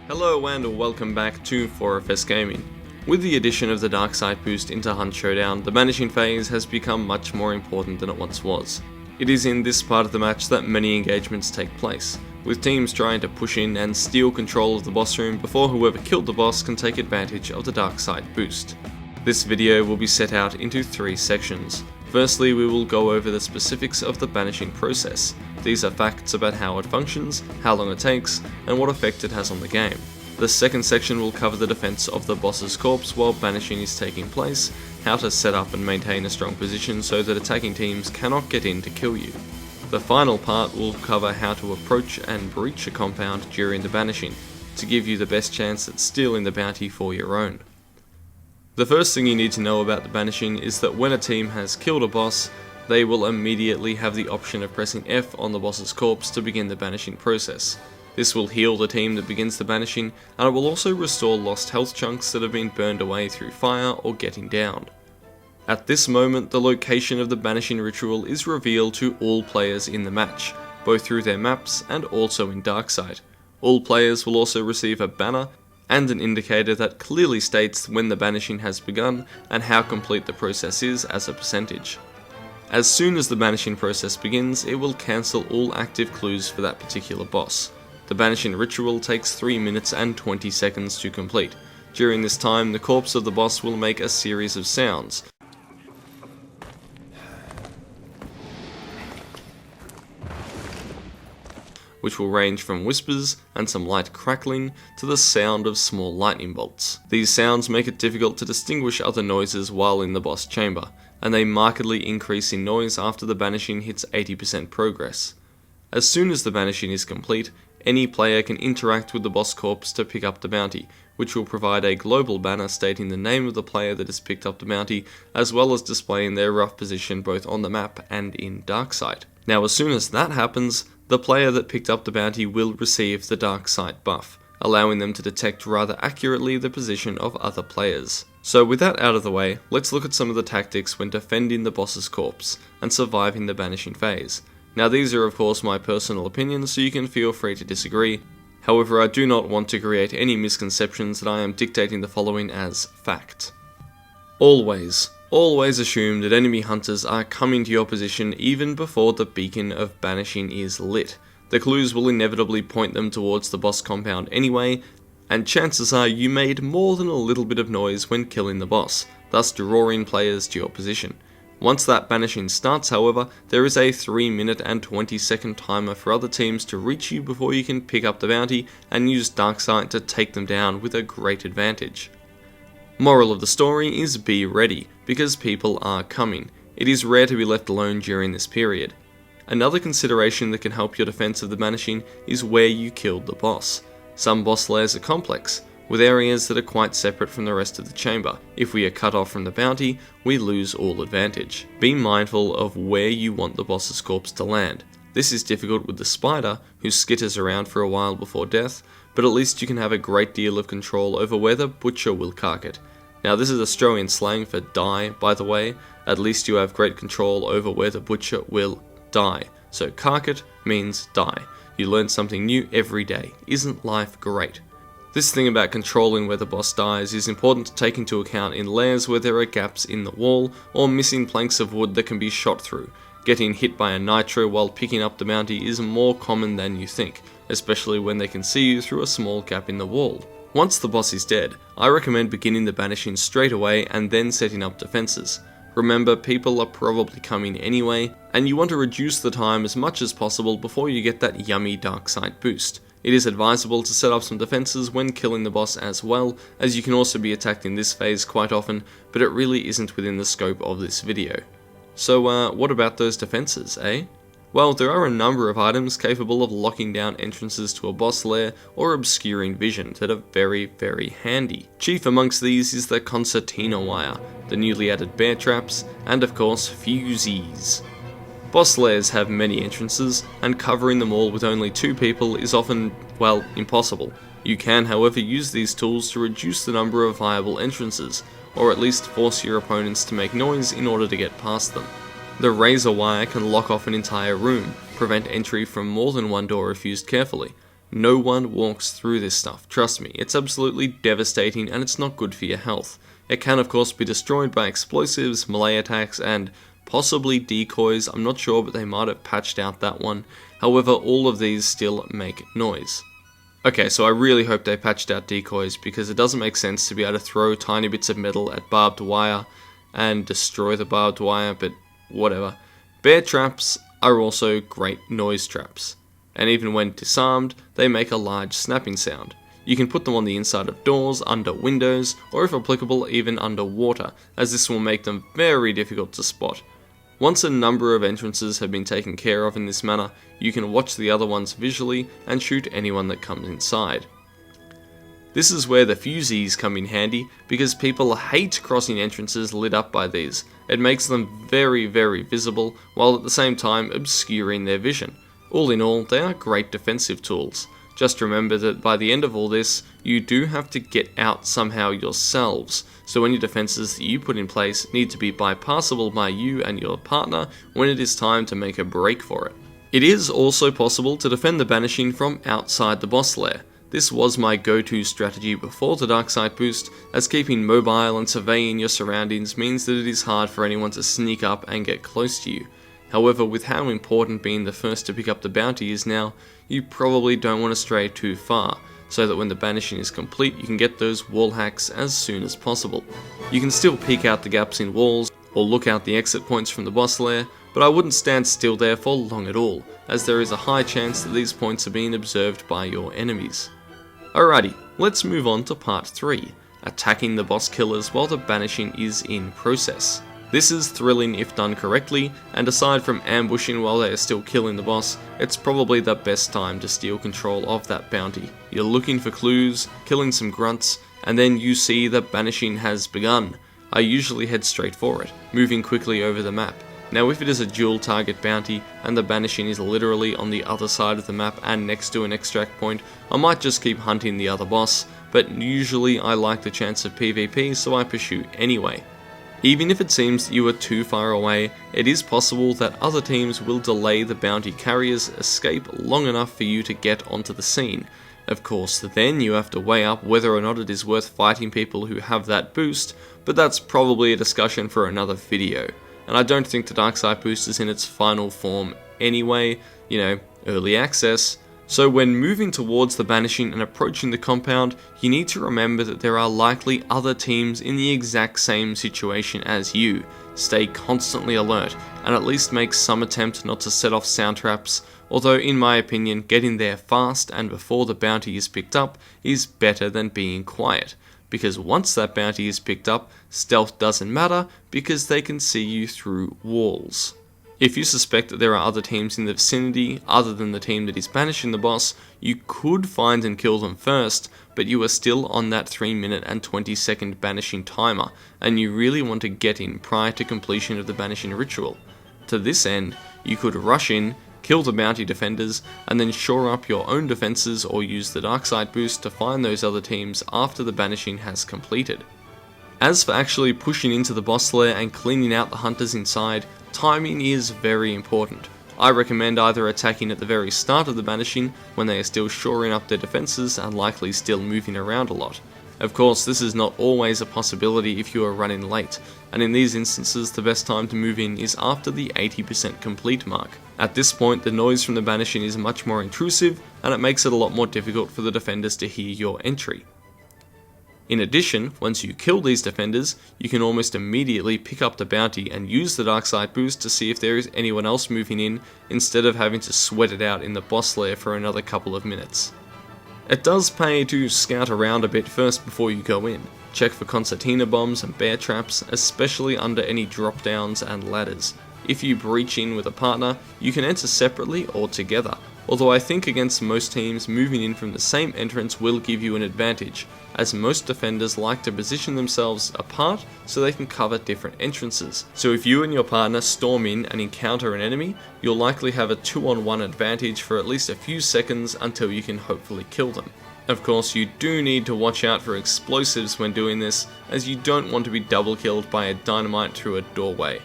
Hello and welcome back to 4FS Gaming. With the addition of the Dark Side boost into Hunt Showdown, the Banishing phase has become much more important than it once was. It is in this part of the match that many engagements take place, with teams trying to push in and steal control of the boss room before whoever killed the boss can take advantage of the Dark Side boost. This video will be set out into 3 sections. Firstly, we will go over the specifics of the Banishing process. These are facts about how it functions, how long it takes, and what effect it has on the game. The second section will cover the defense of the boss's corpse while Banishing is taking place, how to set up and maintain a strong position so that attacking teams cannot get in to kill you. The final part will cover how to approach and breach a compound during the Banishing, to give you the best chance at stealing the bounty for your own. The first thing you need to know about the Banishing is that when a team has killed a boss, they will immediately have the option of pressing F on the boss's corpse to begin the Banishing process. This will heal the team that begins the Banishing, and it will also restore lost health chunks that have been burned away through fire or getting downed. At this moment, the location of the Banishing ritual is revealed to all players in the match, both through their maps and also in Darkside. All players will also receive a banner and an indicator that clearly states when the Banishing has begun and how complete the process is as a percentage. As soon as the Banishing process begins, it will cancel all active clues for that particular boss. The Banishing ritual takes 3 minutes and 20 seconds to complete. During this time, the corpse of the boss will make a series of sounds, which will range from whispers and some light crackling to the sound of small lightning bolts. These sounds make it difficult to distinguish other noises while in the boss chamber, and they markedly increase in noise after the Banishing hits 80% progress. As soon as the Banishing is complete, any player can interact with the boss corpse to pick up the bounty, which will provide a global banner stating the name of the player that has picked up the bounty, as well as displaying their rough position both on the map and in Darkside. Now as soon as that happens, the player that picked up the bounty will receive the Dark Side buff, allowing them to detect rather accurately the position of other players. So with that out of the way, let's look at some of the tactics when defending the boss's corpse and surviving the Banishing phase. Now these are of course my personal opinions, so you can feel free to disagree. However, I do not want to create any misconceptions that I am dictating the following as fact. Always assume that enemy hunters are coming to your position even before the beacon of Banishing is lit. The clues will inevitably point them towards the boss compound anyway, and chances are you made more than a little bit of noise when killing the boss, thus drawing players to your position. Once that Banishing starts, however, there is a 3 minute and 20 second timer for other teams to reach you before you can pick up the bounty and use Darkside to take them down with a great advantage. Moral of the story is be ready, because people are coming. It is rare to be left alone during this period. Another consideration that can help your defense of the Banishing is where you killed the boss. Some boss lairs are complex, with areas that are quite separate from the rest of the chamber. If we are cut off from the bounty, we lose all advantage. Be mindful of where you want the boss's corpse to land. This is difficult with the spider, who skitters around for a while before death, but at least you can have a great deal of control over where the butcher will cark it. Now this is Australian slang for die, by the way. At least you have great control over where the butcher will die. So cark it means die. You learn something new every day. Isn't life great? This thing about controlling where the boss dies is important to take into account in lairs where there are gaps in the wall or missing planks of wood that can be shot through. Getting hit by a nitro while picking up the bounty is more common than you think, especially when they can see you through a small gap in the wall. Once the boss is dead, I recommend beginning the Banishing straight away and then setting up defenses. Remember, people are probably coming anyway, and you want to reduce the time as much as possible before you get that yummy Dark Side boost. It is advisable to set up some defenses when killing the boss as well, as you can also be attacked in this phase quite often, but it really isn't within the scope of this video. So what about those defenses, eh? Well, there are a number of items capable of locking down entrances to a boss lair or obscuring vision that are very, very handy. Chief amongst these is the concertina wire, the newly added bear traps, and of course, fusees. Boss lairs have many entrances, and covering them all with only 2 people is often, well, impossible. You can, however, use these tools to reduce the number of viable entrances, or at least force your opponents to make noise in order to get past them. The razor wire can lock off an entire room, prevent entry from more than one door if used carefully. No one walks through this stuff, trust me, it's absolutely devastating and it's not good for your health. It can of course be destroyed by explosives, melee attacks, and possibly decoys, I'm not sure, but they might have patched out that one. However, all of these still make noise. Okay, so I really hope they patched out decoys, because it doesn't make sense to be able to throw tiny bits of metal at barbed wire and destroy the barbed wire, but whatever. Bear traps are also great noise traps, and even when disarmed, they make a large snapping sound. You can put them on the inside of doors, under windows, or if applicable, even underwater, as this will make them very difficult to spot. Once a number of entrances have been taken care of in this manner, you can watch the other ones visually and shoot anyone that comes inside. This is where the fusees come in handy, because people hate crossing entrances lit up by these. It makes them very, very visible, while at the same time obscuring their vision. All in all, they are great defensive tools. Just remember that by the end of all this, you do have to get out somehow yourselves, so any defenses that you put in place need to be bypassable by you and your partner when it is time to make a break for it. It is also possible to defend the Banishing from outside the boss lair. This was my go-to strategy before the Dark Side boost, as keeping mobile and surveying your surroundings means that it is hard for anyone to sneak up and get close to you. However, with how important being the first to pick up the bounty is now, you probably don't want to stray too far, so that when the Banishing is complete you can get those wall hacks as soon as possible. You can still peek out the gaps in walls, or look out the exit points from the boss lair, but I wouldn't stand still there for long at all, as there is a high chance that these points are being observed by your enemies. Alrighty, let's move on to part 3, attacking the boss killers while the Banishing is in process. This is thrilling if done correctly, and aside from ambushing while they are still killing the boss, it's probably the best time to steal control of that bounty. You're looking for clues, killing some grunts, and then you see the Banishing has begun. I usually head straight for it, moving quickly over the map. Now if it is a dual target bounty, and the Banishing is literally on the other side of the map and next to an extract point, I might just keep hunting the other boss, but usually I like the chance of PvP, so I pursue anyway. Even if it seems that you are too far away, it is possible that other teams will delay the bounty carrier's escape long enough for you to get onto the scene. Of course, then you have to weigh up whether or not it is worth fighting people who have that boost, but that's probably a discussion for another video. And I don't think the Dark Side boost is in its final form anyway, early access. So when moving towards the Banishing and approaching the compound, you need to remember that there are likely other teams in the exact same situation as you. Stay constantly alert, and at least make some attempt not to set off sound traps, although in my opinion getting there fast and before the bounty is picked up is better than being quiet, because once that bounty is picked up, stealth doesn't matter because they can see you through walls. If you suspect that there are other teams in the vicinity other than the team that is banishing the boss, you could find and kill them first, but you are still on that 3-minute and 20-second banishing timer, and you really want to get in prior to completion of the banishing ritual. To this end, you could rush in, kill the bounty defenders, and then shore up your own defenses or use the Dark Side boost to find those other teams after the banishing has completed. As for actually pushing into the boss lair and cleaning out the hunters inside, timing is very important. I recommend either attacking at the very start of the Banishing, when they are still shoring up their defenses and likely still moving around a lot. Of course, this is not always a possibility if you are running late, and in these instances the best time to move in is after the 80% complete mark. At this point, the noise from the Banishing is much more intrusive, and it makes it a lot more difficult for the defenders to hear your entry. In addition, once you kill these defenders, you can almost immediately pick up the bounty and use the Dark Side boost to see if there is anyone else moving in, instead of having to sweat it out in the boss lair for another couple of minutes. It does pay to scout around a bit first before you go in. Check for concertina bombs and bear traps, especially under any drop downs and ladders. If you breach in with a partner, you can enter separately or together, although I think against most teams, moving in from the same entrance will give you an advantage, as most defenders like to position themselves apart so they can cover different entrances. So if you and your partner storm in and encounter an enemy, you'll likely have a 2-on-1 advantage for at least a few seconds until you can hopefully kill them. Of course, you do need to watch out for explosives when doing this, as you don't want to be double killed by a dynamite through a doorway.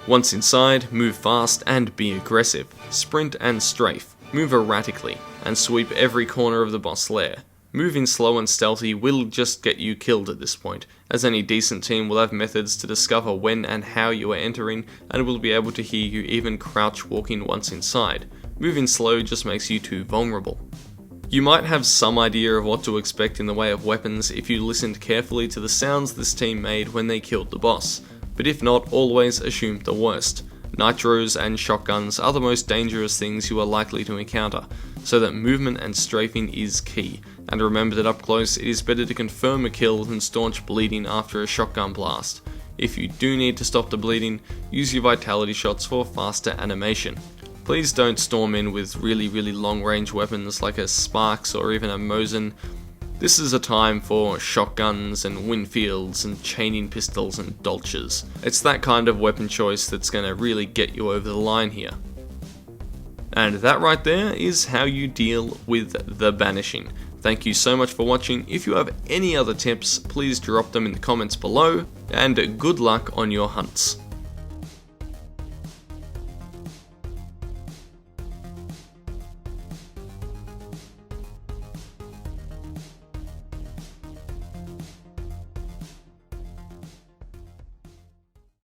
Once inside, move fast and be aggressive. Sprint and strafe. Move erratically, and sweep every corner of the boss lair. Moving slow and stealthy will just get you killed at this point, as any decent team will have methods to discover when and how you are entering, and will be able to hear you even crouch walking once inside. Moving slow just makes you too vulnerable. You might have some idea of what to expect in the way of weapons if you listened carefully to the sounds this team made when they killed the boss, but if not, always assume the worst. Nitros and shotguns are the most dangerous things you are likely to encounter, so that movement and strafing is key, and remember that up close it is better to confirm a kill than staunch bleeding after a shotgun blast. If you do need to stop the bleeding, use your vitality shots for faster animation. Please don't storm in with really long range weapons like a Sparks or even a Mosin. This is a time for shotguns and Winfields and chaining pistols and Dolches. It's that kind of weapon choice that's going to really get you over the line here. And that right there is how you deal with the Banishing. Thank you so much for watching. If you have any other tips, please drop them in the comments below, and good luck on your hunts.